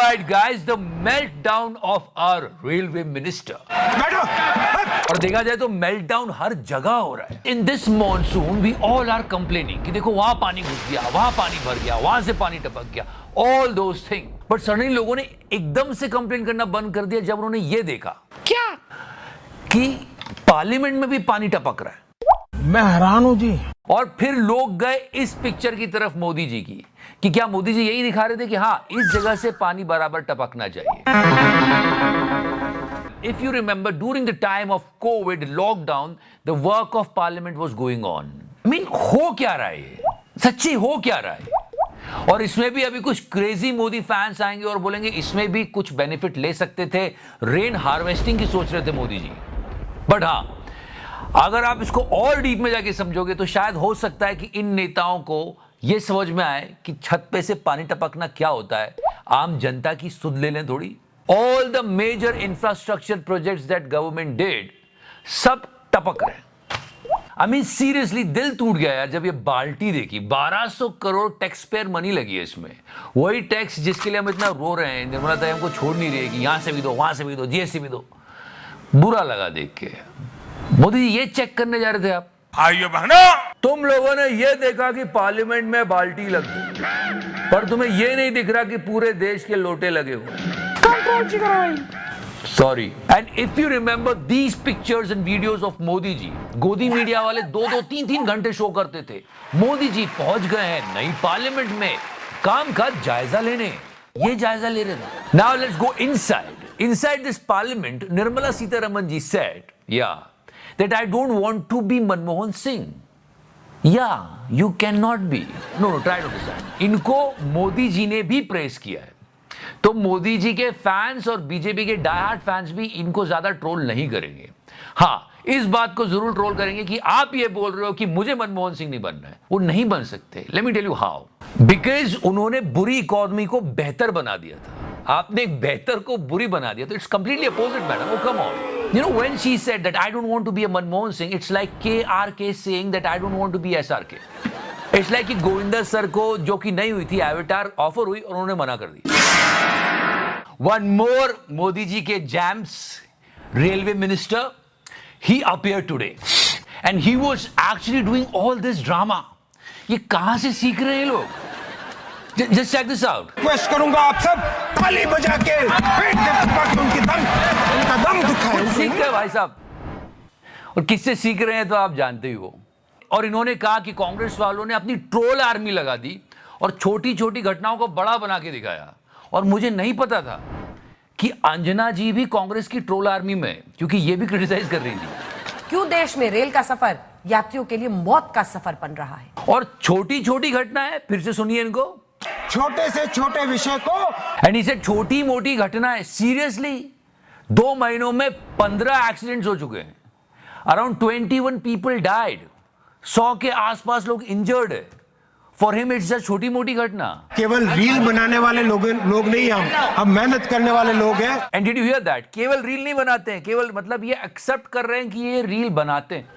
right, guys, the meltdown of our railway minister. और देखा जाए तो मेल्टडाउन हर जगह हो रहा है. In this monsoon we all are complaining कि देखो वहां पानी घुस गया, वहां पानी भर गया, वहां से पानी टपक गया, all those thing. But suddenly लोगों ने एकदम से कंप्लेन करना बंद कर दिया जब उन्होंने ये देखा क्या कि पार्लियामेंट में भी पानी टपक रहा है. मैं हैरान हूं जी. और फिर लोग गए इस पिक्चर की तरफ मोदी जी की कि क्या मोदी जी यही दिखा रहे थे कि हाँ इस जगह से पानी बराबर टपकना चाहिए. If you remember, during the time of COVID lockdown, the work of parliament was going on. I mean, हो क्या रहा है ये? सच्ची हो क्या रहा है? और इसमें भी अभी कुछ क्रेजी मोदी फैंस आएंगे और बोलेंगे इसमें भी कुछ बेनिफिट ले सकते थे. रेन हार्वेस्टिंग की सोच रहे थे मोदी जी. बट हाँ, अगर आप इसको और डीप में जाके समझोगे तो शायद हो सकता है कि इन नेताओं को यह समझ में आए कि छत पे से पानी टपकना क्या होता है. आम जनता की सुध ले लें थोड़ी. All the major infrastructure projects that government did, सब टपक रहे हैं. I mean seriously दिल टूट गया यार जब ये बाल्टी देखी. 1200 करोड़ टैक्स पेयर मनी लगी है इसमें. वही टैक्स जिसके लिए हम इतना रो रहे हैं. निर्मला ताई हमको छोड़ नहीं रही है कि यहां से भी दो, वहां से भी दो, जीएसटी भी दो. बुरा लगा देख के. मोदी जी ये चेक करने जा रहे थे आप. भाइयों बहनों, तुम लोगों ने ये देखा कि पार्लियामेंट में बाल्टी लग गई, पर तुम्हें ये नहीं दिख रहा कि पूरे देश के लोटे लगे हुए. Sorry. And if you remember these pictures and videos of Modi ji, गोदी मीडिया वाले 2-2, 3-3 घंटे शो करते थे. मोदी जी पहुंच गए हैं नई पार्लियामेंट में काम का जायजा लेने. ये जायजा ले रहे थे. Now let's go inside. Inside this parliament, Nirmala Sitharaman ji said, that I don't want to be Manmohan Singh. Yeah, you cannot be. No, try to understand. इनको मोदी जी ने भी प्रेस किया है. तो मोदी जी के फैंस और बीजेपी के डायहार्ड फैंस भी इनको ज्यादा ट्रोल नहीं करेंगे. हाँ, इस बात को जरूर ट्रोल करेंगे कि आप ये बोल रहे हो कि मुझे मनमोहन सिंह नहीं बनना है. वो नहीं बन सकते. Let me tell you how. Because उन्होंने बुरी इकोनॉमी को बेहतर बना दिया था. आपने एक बेहतर को बुरी बना दिया. तो it's completely opposite madam. Oh come on. You know, when she said that I don't want to be a Manmohan Singh, it's like KRK saying that I don't want to be SRK. It's like कि Govinda sir को जो कि नहीं हुई थी avatar offer हुई और उन्होंने मना कर दी. One more मोदी जी के जैम्स railway minister, he appeared today and he was actually doing all this drama. ये कहां से सीख रहे हैं लोग? Just check this out. Request करूंगा आप सब ताली बजा के पेट के टपक उनका दम दिखाएं. सीख रहे भाई साहब. और किससे सीख रहे हैं तो आप जानते ही हो. और इन्होंने कहा कि कांग्रेस वालों ने अपनी ट्रोल आर्मी लगा दी और छोटी छोटी घटनाओं को बड़ा बना के दिखाया. और मुझे नहीं पता था कि अंजना जी भी कांग्रेस की ट्रोल आर्मी में, क्योंकि ये भी क्रिटिसाइज कर रही थी. क्यों देश में रेल का सफर यात्रियों के लिए मौत का सफर बन रहा है. और छोटी छोटी घटना है. फिर से सुनिए इनको. छोटे से छोटे विषय को एंड इसे छोटी मोटी घटना है. सीरियसली 2 महीनों में 15 एक्सीडेंट्स हो चुके हैं. Around 21 people died. 100 के आसपास लोग इंजर्ड है. फॉर हिम इट्स जस्ट छोटी मोटी घटना. केवल रील बनाने वाले लोग नहीं, हम मेहनत करने वाले लोग हैं. And did you here that? केवल रील नहीं बनाते हैं. केवल मतलब ये एक्सेप्ट कर रहे हैं कि ये रील बनाते हैं.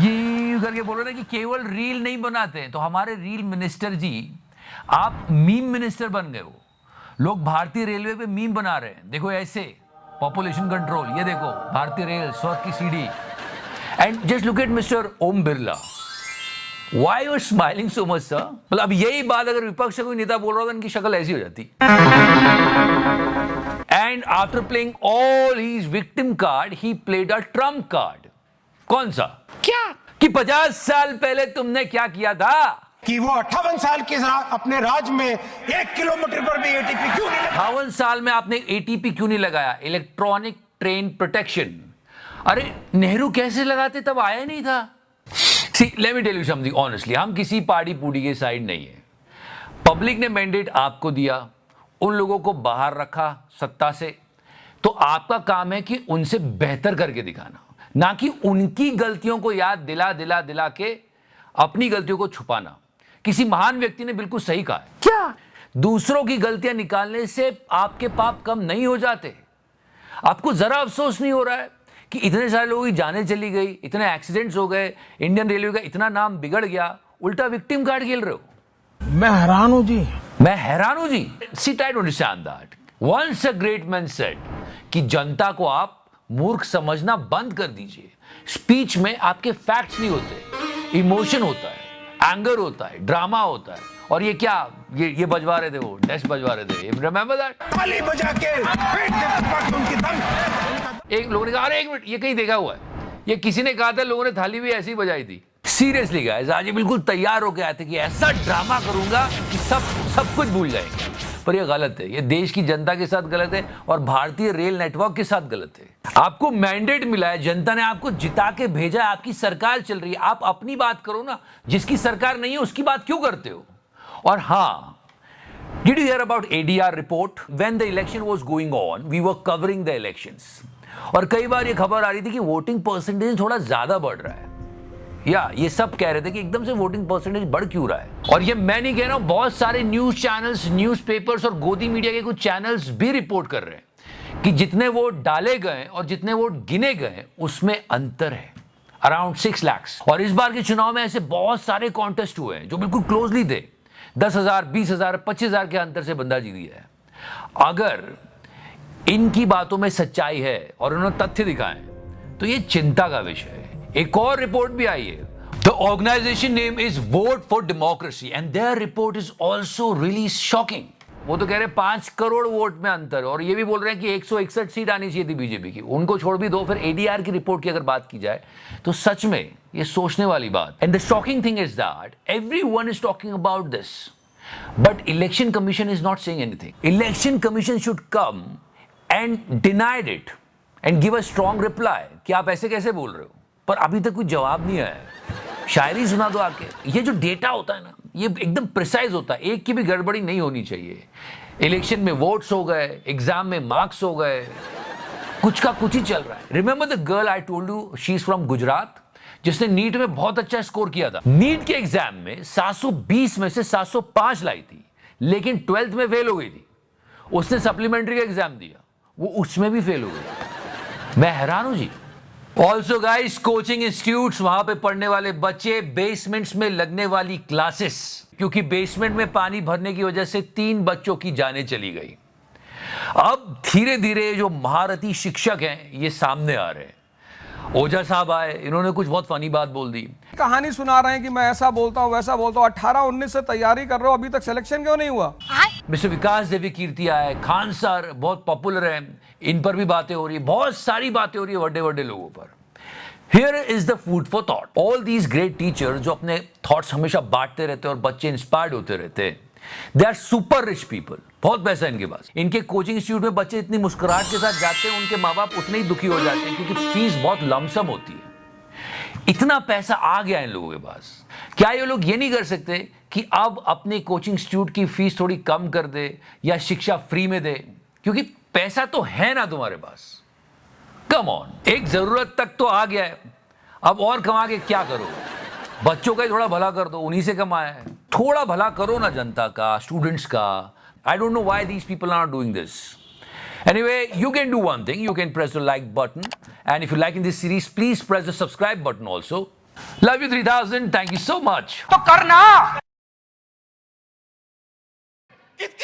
ये करके बोल रहे हैं कि केवल रील नहीं बनाते हैं. तो हमारे रील मिनिस्टर जी, आप मीम मिनिस्टर बन गए हो. लोग भारतीय रेलवे पे मीम बना रहे हैं. देखो ऐसे पॉपुलेशन कंट्रोल, ये देखो भारतीय रेल, स्वर्ग की सीढ़ी. And just look at mister Om Birla. Why you are smiling so much, sir? मतलब अब यही बात अगर विपक्ष का कोई नेता बोल रहा होगा, इनकी शक्ल ऐसी हो जाती. And after playing all his victim card, he played a trump card. कौन सा? क्या? कि 50 साल पहले तुमने क्या किया था? कि वो 58 साल के अपने राज में 1 किलोमीटर पर भी एटीपी क्यों नहीं लगाया? 58 साल में आपने एटीपी क्यों नहीं लगाया? Electronic train protection. अरे नेहरू कैसे लगाते? तब आया नहीं था. See, let me tell you something honestly. हम किसी पार्टी पूड़ी के साइड नहीं है. पब्लिक ने मैंडेट आपको दिया, उन लोगों को बाहर रखा सत्ता से. तो आपका काम है कि उनसे बेहतर करके दिखाना, ना कि उनकी गलतियों को याद दिला के अपनी गलतियों को छुपाना. किसी महान व्यक्ति ने बिल्कुल सही कहा है. क्या? दूसरों की गलतियां निकालने से आपके पाप कम नहीं हो जाते. आपको जरा अफसोस नहीं हो रहा है कि इतने सारे लोगों की जानें चली गई, इतने एक्सीडेंट्स हो गए, इंडियन रेलवे का इतना नाम बिगड़ गया, उल्टा विक्टिम कार्ड खेल रहे हो. मैं हैरान हूं जी. मैं हैरान हूं जी। See try to understand that. Once a great man said कि जनता को आप मूर्ख समझना बंद कर दीजिए। स्पीच में आपके फैक्ट्स नहीं होते, इमोशन होता है, एंगर होता है, ड्रामा होता है। और ये क्या, ये बजवा रहे थे, वो डेस्क बजवा रहे थे, रिमेंबर दैट? ताली बजा के फेंक दे टपक उनकी दम। एक लोगों ने कहा, अरे एक मिनट, ये कहीं देखा हुआ है, ये किसी ने कहा था, लोगों ने थाली भी ऐसी ही बजाई थी। सीरियसली गाइस, आज ये बिल्कुल तैयार होके आए थे कि ऐसा ड्रामा करूंगा कि सब कुछ भूल जाएंगे। पर ये गलत है, ये देश की जनता के साथ गलत है और भारतीय रेल नेटवर्क के साथ गलत है। आपको मैंडेट मिला है, जनता ने आपको जिता के भेजा है, आपकी सरकार चल रही है, आप अपनी बात करो ना। जिसकी सरकार नहीं है उसकी बात क्यों करते हो? और हाँ, did you hear about ADR report? When the election was going on, we were covering the elections. और कई बार ये खबर आ रही थी कि वोटिंग परसेंटेज थोड़ा ज्यादा बढ़ रहा है, या ये सब कह रहे थे कि एकदम से वोटिंग परसेंटेज बढ़ क्यों रहा है। और ये मैं नहीं कह रहा हूं, बहुत सारे न्यूज चैनल्स, न्यूज़पेपर्स और गोदी मीडिया के कुछ चैनल्स भी रिपोर्ट कर रहे हैं कि जितने वोट डाले गए और जितने वोट गिने गए उसमें अंतर है, अराउंड 6 लाख। और इस बार के चुनाव में ऐसे बहुत सारे कॉन्टेस्ट हुए हैं जो बिल्कुल क्लोजली थे, 10,000, 20,000, 25,000 के अंतर से बंदा जीत गया है। अगर इनकी बातों में सच्चाई है और उन्होंने तथ्य दिखाए तो ये चिंता का विषय है। एक और रिपोर्ट भी आई है। The organization name is Vote for Democracy and their report is also really shocking. वो तो कह रहे 5 करोड़ वोट में अंतर, और ये भी बोल रहे हैं कि 161 सीट आनी चाहिए थी बीजेपी की। उनको छोड़ भी दो, फिर एडीआर की रिपोर्ट की अगर बात की जाए तो सच में ये सोचने वाली बात। And the shocking thing is that everyone is talking about this, but election commission is not saying anything. Election commission should come and denied it and give a strong reply कि आप ऐसे कैसे बोल रहे हो, पर अभी तक कोई जवाब नहीं आया। शायरी सुना दो आके। ये जो डेटा होता है ना, ये एकदम प्रिसाइज होता है, एक की भी गड़बड़ी नहीं होनी चाहिए। इलेक्शन में वोट्स हो गए, एग्जाम में मार्क्स हो गए, कुछ का कुछ ही चल रहा है। Remember the girl I told you, she is from Gujarat, जिसने नीट में बहुत अच्छा स्कोर किया था। नीट के एग्जाम में 720 में से 705 लाई थी, लेकिन 12th में फेल हो गई थी। उसने सप्लीमेंट्री का एग्जाम दिया, वो उसमें भी फेल हो गई। मैं हैरान हूं जी। ऑल्सो गाइस, कोचिंग इंस्टीट्यूट्स, वहां पे पढ़ने वाले बच्चे, बेसमेंट्स में लगने वाली क्लासेस, क्योंकि बेसमेंट में पानी भरने की वजह से 3 बच्चों की जानें चली गई। अब धीरे धीरे जो महारथी शिक्षक हैं ये सामने आ रहे हैं। ओझा साहब आए, इन्होंने कुछ बहुत फनी बात बोल दी। कहानी सुना रहे हैं कि मैं ऐसा बोलता हूं वैसा बोलता हूं। 18-19 से तैयारी कर रहे हो, अभी तक सिलेक्शन क्यों नहीं हुआ? मिस्टर विकास देवी कीर्ति आए, खान सर बहुत पॉपुलर हैं, इन पर भी बातें हो रही है, बहुत सारी बातें हो रही है बड़े बड़े लोगों पर। Here is the food for thought. All these great teachers जो अपने थॉट्स हमेशा बांटते रहते हैं और बच्चे इंस्पायर्ड होते रहते हैं, they are super rich people. बहुत पैसा है इनके पास। इनके कोचिंग इंस्टीट्यूट में बच्चे इतनी मुस्कुराहट के साथ जाते हैं, उनके माँ बाप उतने ही दुखी हो जाते हैं क्योंकि फीस बहुत लमसम होती है। इतना पैसा आ गया इन लोगों के पास, क्या ये लोग ये नहीं कर सकते कि अब अपने कोचिंग इंस्टीट्यूट की फीस थोड़ी कम कर दे या शिक्षा फ्री में दे? क्योंकि पैसा तो है ना तुम्हारे पास। कम ऑन, एक जरूरत तक तो आ गया है, अब और कमा के क्या करो? बच्चों का ही थोड़ा भला कर दो, उन्हीं से कमाया है। थोड़ा भला करो ना जनता का, स्टूडेंट्स का। I don't know why these people are not doing this. Anyway, you can do one thing. You can press the like button. And if you're liking this series, please press the subscribe button also. Love you 3000. Thank you so much. तो करना। कित